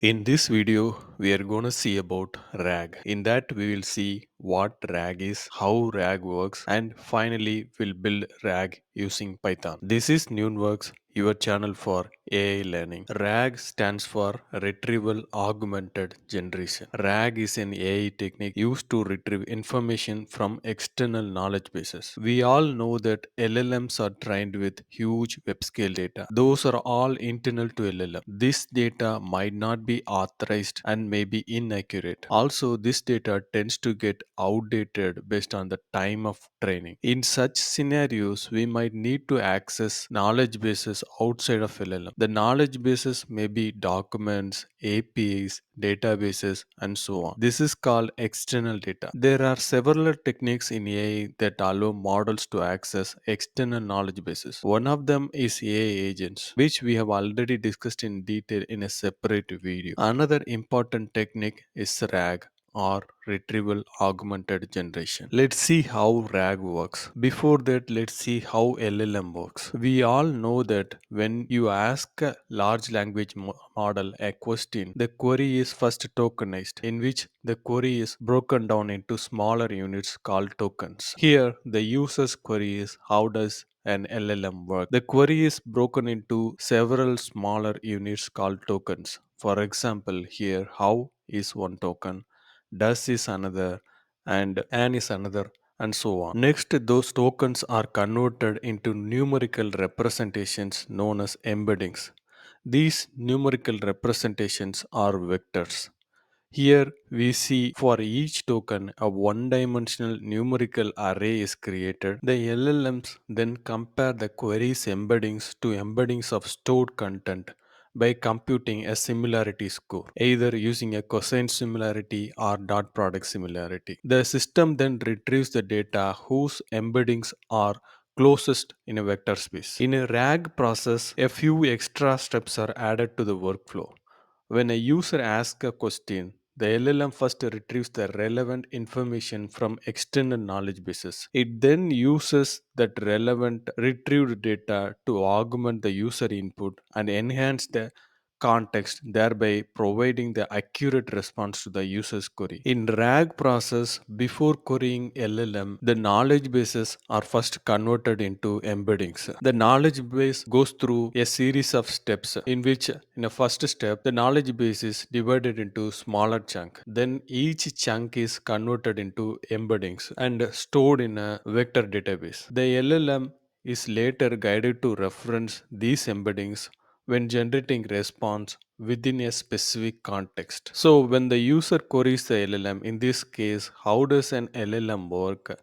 In this video, we are going to see about RAG. In that, we will see what RAG is, how RAG works, and finally, we'll build RAG using Python. This is Noonworks, your channel for AI learning. RAG stands for Retrieval Augmented Generation. RAG is an AI technique used to retrieve information from external knowledge bases. We all know that LLMs are trained with huge web scale data. Those are all internal to LLM. This data might not be authorized and may be inaccurate. Also, this data tends to get outdated based on the time of training. In such scenarios, we might need to access knowledge bases outside of LLM. The knowledge bases may be documents, APIs, databases, and so on. This is called external data. There are several techniques in AI that allow models to access external knowledge bases. One of them is AI agents, which we have already discussed in detail in a separate video. Another important technique is RAG, or Retrieval Augmented Generation. Let's see how RAG works. Before that, let's see how LLM works. We all know that when you ask a large language model a question, the query is first tokenized, in which the query is broken down into smaller units called tokens. Here, the user's query is how does an LLM work? The query is broken into several smaller units called tokens. For example, here, how is one token, does is another, and an is another, and so on. Next, those tokens are converted into numerical representations known as embeddings. These numerical representations are vectors. Here we see for each token a one-dimensional numerical array is created. The LLMs then compare the query's embeddings to embeddings of stored content by computing a similarity score, either using a cosine similarity or dot product similarity. The system then retrieves the data whose embeddings are closest in a vector space. In a RAG process, a few extra steps are added to the workflow. When a user asks a question, the LLM first retrieves the relevant information from external knowledge bases. It then uses that relevant retrieved data to augment the user input and enhance the context, thereby providing the accurate response to the user's query. In RAG process, before querying LLM, the knowledge bases are first converted into embeddings. The knowledge base goes through a series of steps in which in a first step the knowledge base is divided into smaller chunk. Then each chunk is converted into embeddings and stored in a vector database. The LLM is later guided to reference these embeddings when generating response within a specific context. So when the user queries the LLM, in this case, how does an LLM work?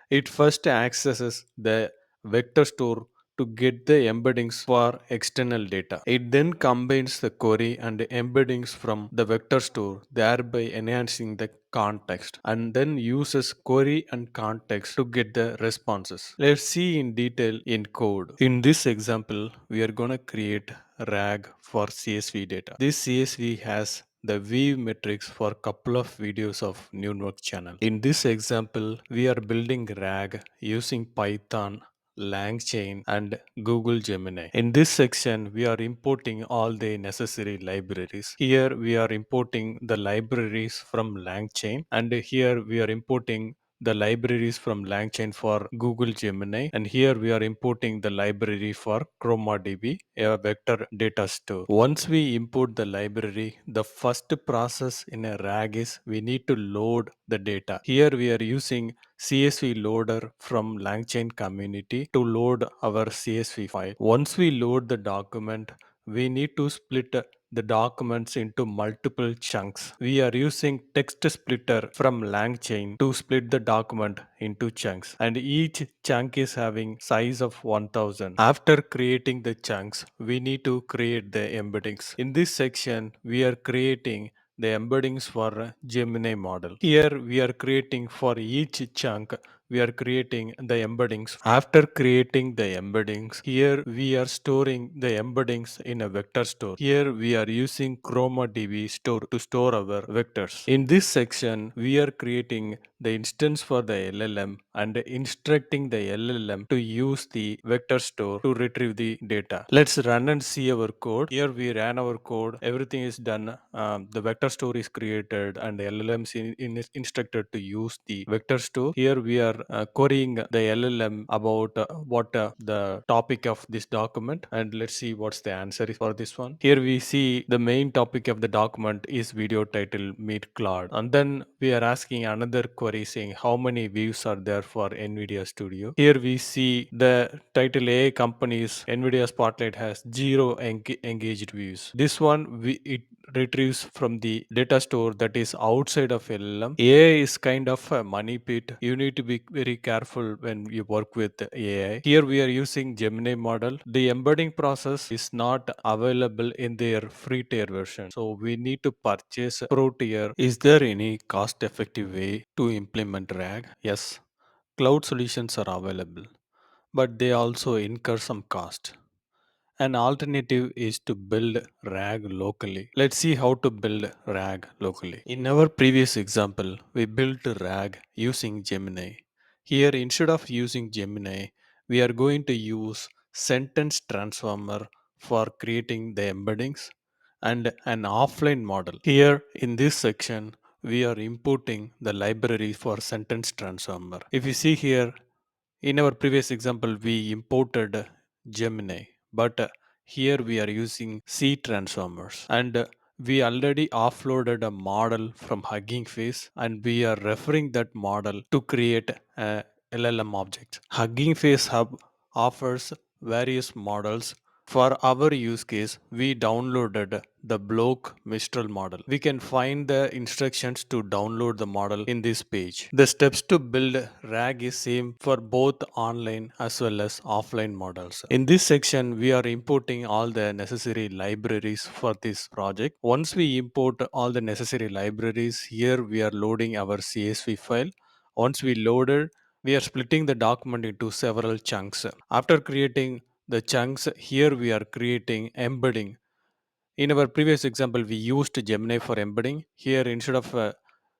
It first accesses the vector store to get the embeddings for external data. It then combines the query and the embeddings from the vector store, thereby enhancing the context, and then uses query and context to get the responses. Let's see in detail in code. In this example, we are going to create RAG for CSV data. This CSV has the weave metrics for a couple of videos of Noonwork channel. In this example, we are building RAG using Python, LangChain, and Google Gemini. In this section, we are importing all the necessary libraries. Here, we are importing the libraries from LangChain, and here we are importing the libraries from LangChain for Google Gemini, and here we are importing the library for ChromaDB, a vector data store. Once we import the library, the first process in a RAG is we need to load the data. Here we are using CSV loader from LangChain community to load our CSV file. Once we load the document, we need to split the documents into multiple chunks. We are using text splitter from LangChain to split the document into chunks, and each chunk is having size of 1000. After creating the chunks, we need to create the embeddings. In this section, we are creating the embeddings for a Gemini model. Here we are creating for each chunk we are creating the embeddings. After creating the embeddings, here we are storing the embeddings in a vector store. Here we are using ChromaDB store to store our vectors. In this section, we are creating the instance for the LLM and instructing the LLM to use the vector store to retrieve the data. Let's run and see our code. Here we ran our code. Everything is done. The vector store is created and the LLM is instructed to use the vector store. Here we are querying the LLM about what the topic of this document, and let's see what's the answer is for this one. Here we see the main topic of the document is video title Meet Claude, and then we are asking another query saying how many views are there for NVIDIA Studio. Here we see the title AI companies NVIDIA Spotlight has zero engaged views. This one it retrieves from the data store that is outside of LLM. AI is kind of a money pit. You need to be very careful when you work with AI. Here we are using Gemini model. The embedding process is not available in their free tier version. So we need to purchase pro tier. Is there any cost effective way to implement RAG? Yes, cloud solutions are available, but they also incur some cost. An alternative is to build RAG locally. Let's see how to build RAG locally. In our previous example, we built RAG using Gemini. Here, instead of using Gemini, we are going to use sentence transformer for creating the embeddings and an offline model. Here in this section, we are importing the library for sentence transformer. If you see here, in our previous example, we imported Gemini, but here we are using C transformers, and we already offloaded a model from Hugging Face, and we are referring that model to create a LLM object. Hugging Face Hub offers various models. For our use case, we downloaded the block mistral model. We can find the instructions to download the model in this page. The steps to build RAG is same for both online as well as offline models. In this section, we are importing all the necessary libraries for this project. Once we import all the necessary libraries, here we are loading our CSV file. Once we loaded, we are splitting the document into several chunks. After creating the chunks, here we are creating embedding. In our previous example, we used Gemini for embedding. Here, instead of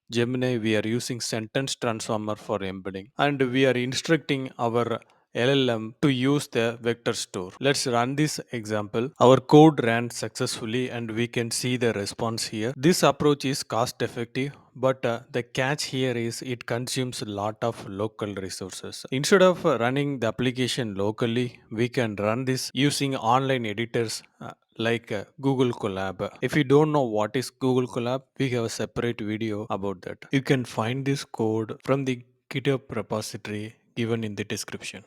Gemini, we are using sentence transformer for embedding, and we are instructing our LLM to use the vector store. Let's run this example. Our code ran successfully and we can see the response here. This approach is cost effective, but the catch here is it consumes a lot of local resources. Instead of running the application locally, we can run this using online editors like Google Colab. If you don't know what is Google Colab, we have a separate video about that. You can find this code from the GitHub repository given in the description.